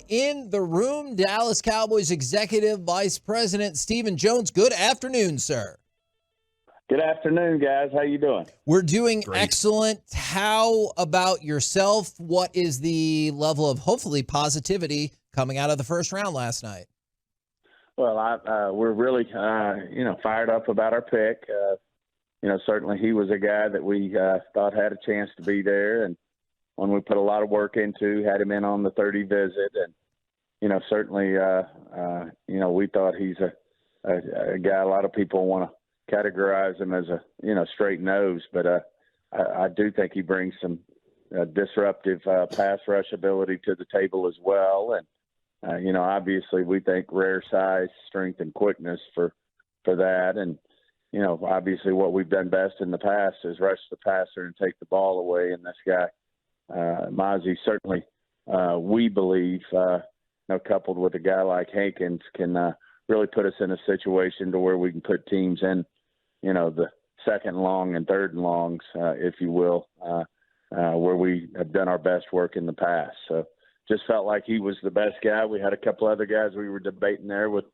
in the room, Dallas Cowboys Executive Vice President Stephen Jones. Good afternoon, sir. Good afternoon, guys. How you doing? We're doing Great. excellent. How about yourself? What is the level of, hopefully, positivity coming out of the first round last night? Well, we're really, fired up about our pick. Certainly he was a guy that we thought had a chance to be there, and one we put a lot of work into, had him in on the 30 visit, and certainly, we thought he's a guy. A lot of people want to categorize him as a straight nose, but I do think he brings some disruptive pass rush ability to the table as well, and obviously we think rare size, strength, and quickness for that, and obviously what we've done best in the past is rush the passer and take the ball away, and this guy Mazi certainly we believe coupled with a guy like Hankins can really put us in a situation to where we can put teams in the second long and third and longs, if you will, where we have done our best work in the past. So just felt like he was the best guy. We had a couple other guys we were debating there with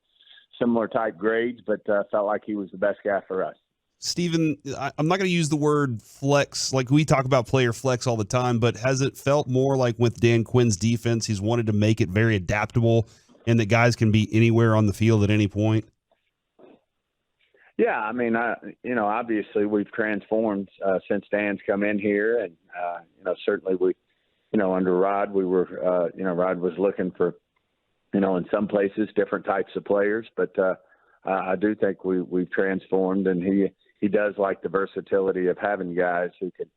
similar type grades, but felt like he was the best guy for us. Stephen, I'm not going to use the word flex. Like we talk about player flex all the time, but has it felt more like with Dan Quinn's defense, he's wanted to make it very adaptable and that guys can be anywhere on the field at any point? Yeah, I mean, obviously we've transformed since Dan's come in here, and certainly we, under Rod, we were, Rod was looking for, in some places different types of players, but I do think we've transformed, and he does like the versatility of having guys who can,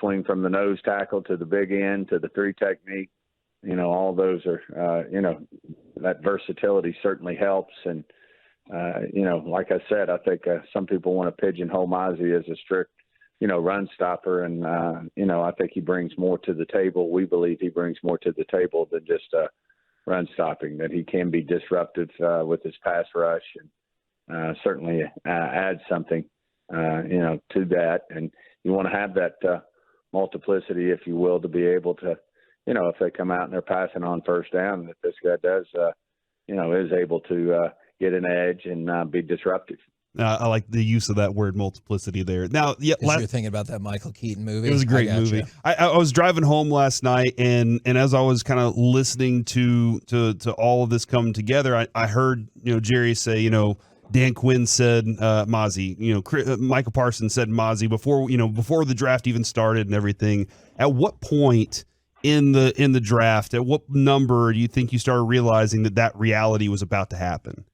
swing from the nose tackle to the big end to the three technique. All those are, that versatility certainly helps, and like I said, I think some people want to pigeonhole Mazi as a strict, run stopper. And, I think he brings more to the table. We believe he brings more to the table than just run stopping, that he can be disruptive with his pass rush, and certainly add something, to that. And you want to have that multiplicity, if you will, to be able to, if they come out and they're passing on first down, that this guy does, is able to get an edge and be disruptive. I like the use of that word multiplicity there. Now, yeah, You're thinking about that Michael Keaton movie. It was a great movie. I was driving home last night, and as I was kind of listening to all of this come together, I heard Jerry say, Dan Quinn said Mazi, Michael Parsons said Mazi before the draft even started and everything. At what point in the draft, at what number do you think you started realizing that reality was about to happen?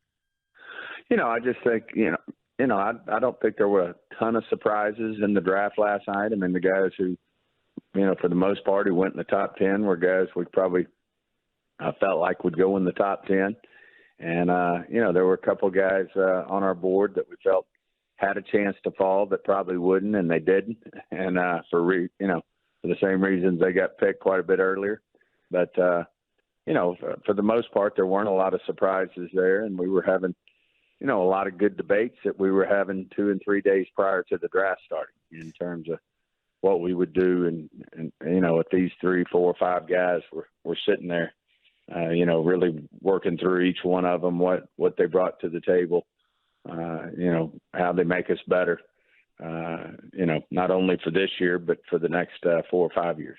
I just think, I don't think there were a ton of surprises in the draft last night. I mean, the guys who, for the most part, who went in the top 10 were guys we probably felt like would go in the top 10. And, there were a couple guys on our board that we felt had a chance to fall that probably wouldn't, and they didn't. And for the same reasons they got picked quite a bit earlier. But, for the most part, there weren't a lot of surprises there, and we were having a lot of good debates that we were having 2 and 3 days prior to the draft starting in terms of what we would do. And if these 3, 4, 5 guys were sitting there, really working through each one of them, what they brought to the table, how they make us better, not only for this year, but for the next 4 or 5 years.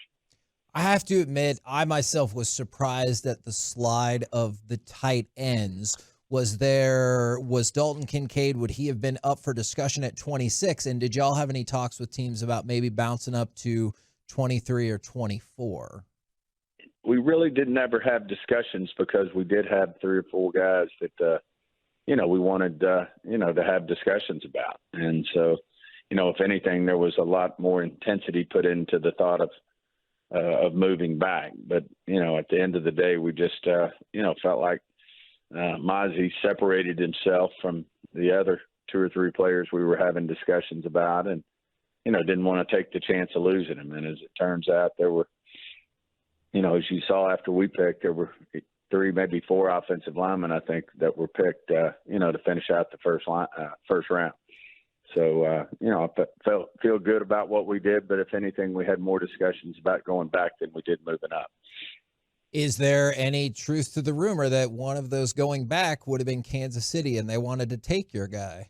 I have to admit, I myself was surprised at the slide of the tight ends. Was Dalton Kincaid, would he have been up for discussion at 26? And did y'all have any talks with teams about maybe bouncing up to 23 or 24? We really didn't ever have discussions because we did have 3 or 4 guys that, we wanted, to have discussions about. And so, if anything, there was a lot more intensity put into the thought of moving back. But, at the end of the day, we just, felt like Mazi separated himself from the other 2 or 3 players we were having discussions about, and didn't want to take the chance of losing him. And as it turns out, there were, as you saw after we picked, there were 3, maybe 4 offensive linemen, I think, that were picked, to finish out the first round. So, I feel good about what we did, but if anything, we had more discussions about going back than we did moving up. Is there any truth to the rumor that one of those going back would have been Kansas City and they wanted to take your guy?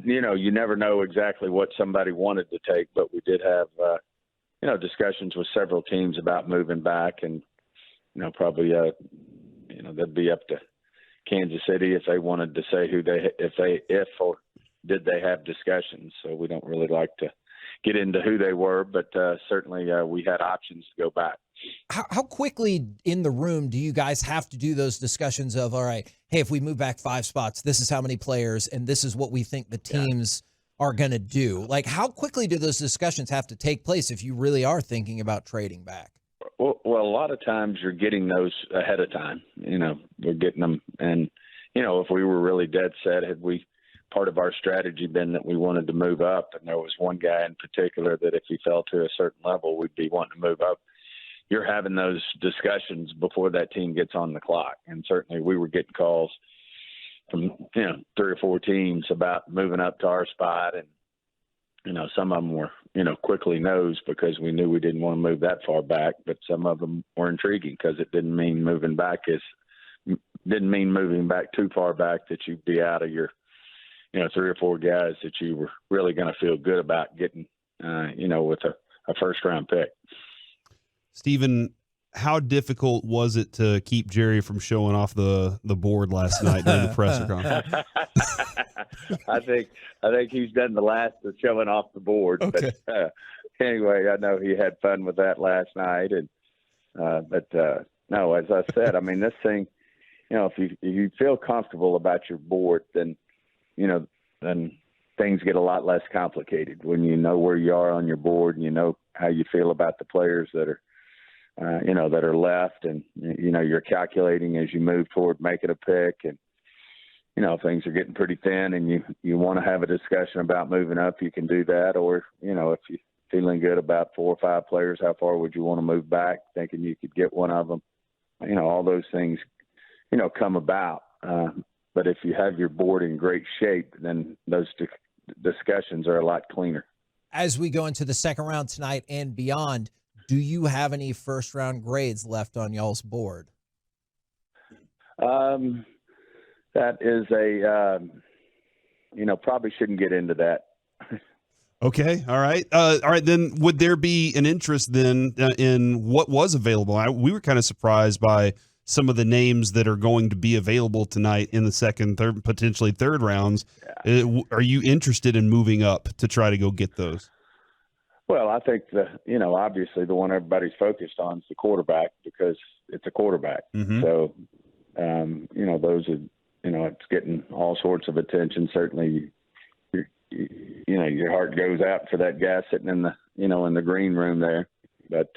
You never know exactly what somebody wanted to take, but we did have, discussions with several teams about moving back, and, probably, that'd be up to Kansas City if they wanted to say if or did they have discussions. So we don't really like to get into who they were, but certainly we had options to go back. How quickly in the room do you guys have to do those discussions of, all right, hey, if we move back 5 spots, this is how many players, and this is what we think the teams are going to do? Like, how quickly do those discussions have to take place if you really are thinking about trading back? Well, a lot of times you're getting those ahead of time. We're getting them. And, if we were really dead set, had we part of our strategy been that we wanted to move up, and there was one guy in particular that if he fell to a certain level, we'd be wanting to move up. You're having those discussions before that team gets on the clock. And certainly we were getting calls from, 3 or 4 teams about moving up to our spot. And, some of them were, quickly no's because we knew we didn't want to move that far back. But some of them were intriguing because it didn't mean moving back too far back that you'd be out of your, 3 or 4 guys that you were really going to feel good about getting, with a first-round pick. Stephen, how difficult was it to keep Jerry from showing off the board last night during the presser conference? I think he's done the last of showing off the board. Okay. But anyway, I know he had fun with that last night. And no, as I said, I mean, this thing, if you feel comfortable about your board, then things get a lot less complicated when you know where you are on your board and you know how you feel about the players that are that are left, and you're calculating as you move toward making a pick, and things are getting pretty thin, and you want to have a discussion about moving up, you can do that, or if you're feeling good about 4 or 5 players, how far would you want to move back, thinking you could get one of them, all those things come about. But if you have your board in great shape, then those discussions are a lot cleaner. As we go into the second round tonight and beyond, do you have any first-round grades left on y'all's board? That is probably shouldn't get into that. Okay. All right. Then would there be an interest then in what was available? We were kind of surprised by some of the names that are going to be available tonight in the second, third, potentially third rounds. Yeah. Are you interested in moving up to try to go get those? Well, I think obviously the one everybody's focused on is the quarterback because it's a quarterback. Mm-hmm. So, those are, it's getting all sorts of attention. Certainly, your heart goes out for that guy sitting in the, in the green room there. But,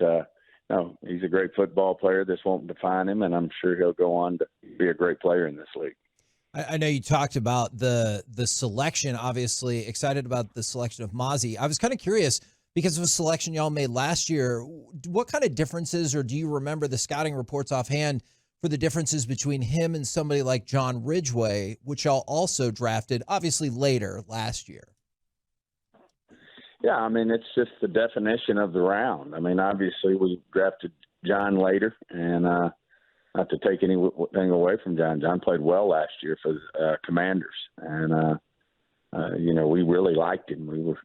no, he's a great football player. This won't define him, and I'm sure he'll go on to be a great player in this league. I know you talked about the selection, obviously excited about the selection of Mazi. I was kind of curious, because of a selection y'all made last year, what kind of differences, or do you remember the scouting reports offhand for the differences between him and somebody like John Ridgeway, which y'all also drafted, obviously later last year? Yeah, I mean, it's just the definition of the round. I mean, obviously we drafted John later, and not to take anything away from John. John played well last year for the Commanders, and, we really liked him. We were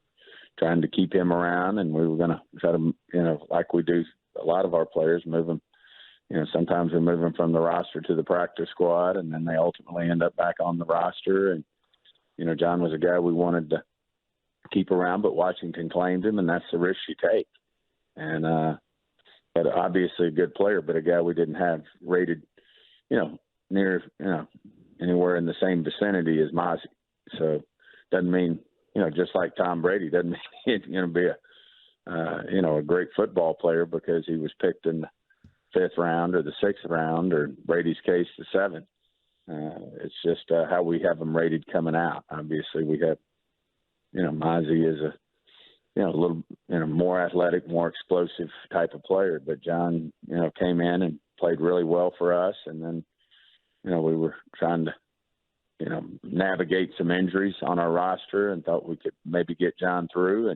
trying to keep him around, and we were going to try to, like we do a lot of our players, move them. Sometimes we move them from the roster to the practice squad, and then they ultimately end up back on the roster. And, John was a guy we wanted to keep around, but Washington claimed him, and that's the risk you take. And, but obviously a good player, but a guy we didn't have rated, near, anywhere in the same vicinity as Mazi. So doesn't mean, just like Tom Brady, doesn't mean he's going to be a great football player because he was picked in the 5th round or the 6th round, or Brady's case, the 7th. It's just how we have them rated coming out. Obviously we have, Mazi is a little, more athletic, more explosive type of player, but John, came in and played really well for us. And then, we were trying to, navigate some injuries on our roster and thought we could maybe get John through,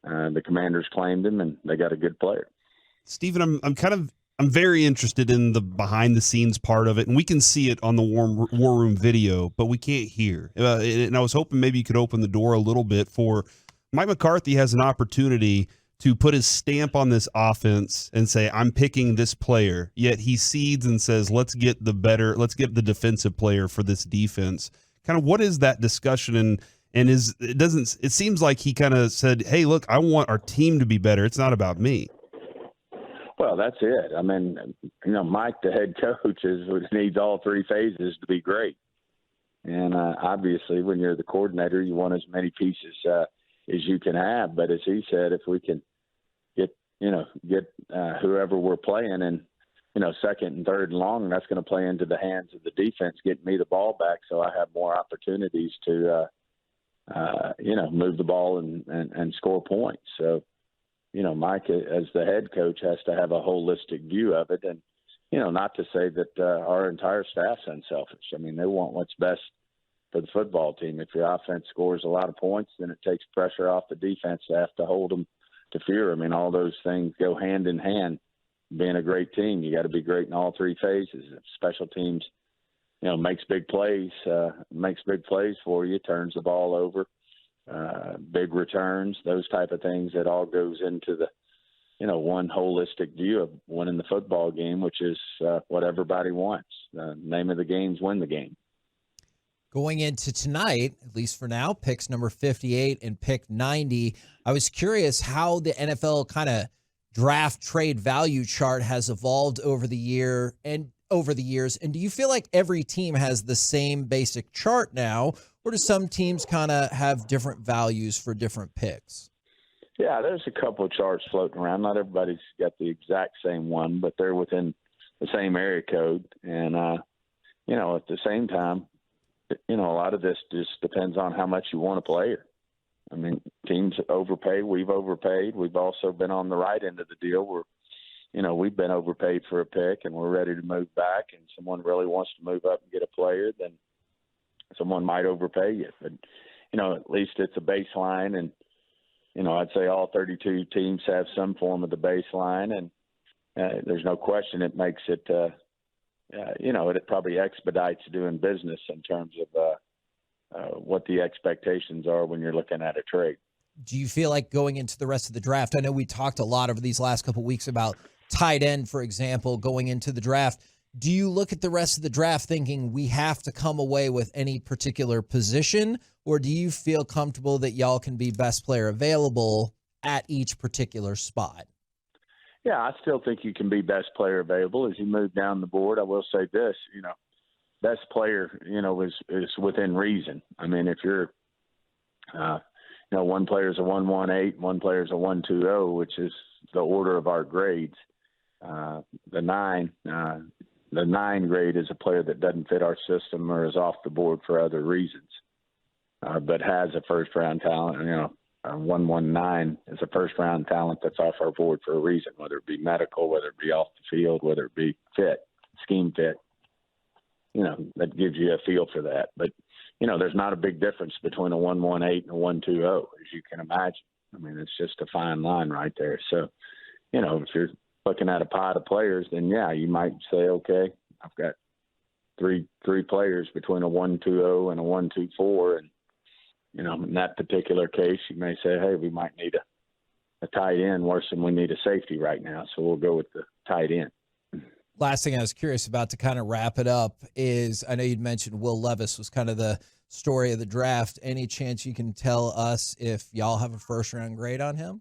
and the Commanders claimed him, and they got a good player. Stephen, I'm kind of I'm very interested in the behind the scenes part of it, and we can see it on the War Room video, but we can't hear. And I was hoping maybe you could open the door a little bit for Mike McCarthy has an opportunity to put his stamp on this offense and say, I'm picking this player. Yet he cedes and says, let's get the defensive player for this defense. Kind of what is that discussion? And it seems like he kind of said, hey, look, I want our team to be better. It's not about me. Well, that's it. I mean, Mike, the head coach, needs all three phases to be great. And obviously, when you're the coordinator, you want as many pieces as you can have. But as he said, if we can get whoever we're playing and, second and third and long, that's going to play into the hands of the defense, getting me the ball back so I have more opportunities to, move the ball and score points. So, Mike, as the head coach, has to have a holistic view of it. And, not to say that our entire staff's unselfish. I mean, they want what's best for the football team. If your offense scores a lot of points, then it takes pressure off the defense to have to hold them to fear. I mean, all those things go hand in hand. Being a great team, you got to be great in all three phases. If special teams, makes big plays for you, turns the ball over, big returns, those type of things, that all goes into the, one holistic view of winning the football game, which is what everybody wants. Name of the game's win the game. Going into tonight, at least for now, picks number 58 and pick 90. I was curious how the NFL kind of draft trade value chart has evolved over the years. And do you feel like every team has the same basic chart now, or do some teams kind of have different values for different picks? Yeah, there's a couple of charts floating around. Not everybody's got the exact same one, but they're within the same area code. And, at the same time, a lot of this just depends on how much you want a player. I mean, teams overpay. We've overpaid. We've also been on the right end of the deal where, we've been overpaid for a pick and we're ready to move back, and someone really wants to move up and get a player, then someone might overpay you. But, at least it's a baseline. And, I'd say all 32 teams have some form of the baseline. And there's no question it makes it, it probably expedites doing business in terms of what the expectations are when you're looking at a trade. Do you feel like going into the rest of the draft? I know we talked a lot over these last couple of weeks about tight end, for example, going into the draft. Do you look at the rest of the draft thinking we have to come away with any particular position, or do you feel comfortable that y'all can be best player available at each particular spot? Yeah, I still think you can be best player available as you move down the board. I will say this, best player, is within reason. I mean, if you're, one player is a 118, one player is a 120, which is the order of our grades. The nine grade is a player that doesn't fit our system or is off the board for other reasons, but has a first round talent. 119 is a first round talent that's off our board for a reason, whether it be medical, whether it be off the field, whether it be scheme fit. That gives you a feel for that. But, there's not a big difference between a 118 and a 120, as you can imagine. I mean, it's just a fine line right there. So, if you're looking at a pot of players, then, yeah, you might say, okay, I've got three players between a 120 and a 124. And, in that particular case, you may say, hey, we might need a tight end worse than we need a safety right now. So we'll go with the tight end. Last thing I was curious about to kind of wrap it up is, I know you'd mentioned Will Levis was kind of the story of the draft. Any chance you can tell us if y'all have a first-round grade on him?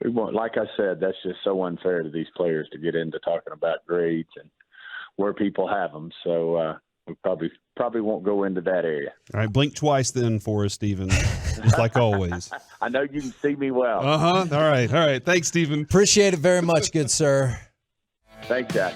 We won't. Like I said, that's just so unfair to these players to get into talking about grades and where people have them. So we probably won't go into that area. All right, blink twice then for us, Stephen, just like always. I know you can see me well. All right. Thanks, Stephen. Appreciate it very much, good sir. Thanks, Jack.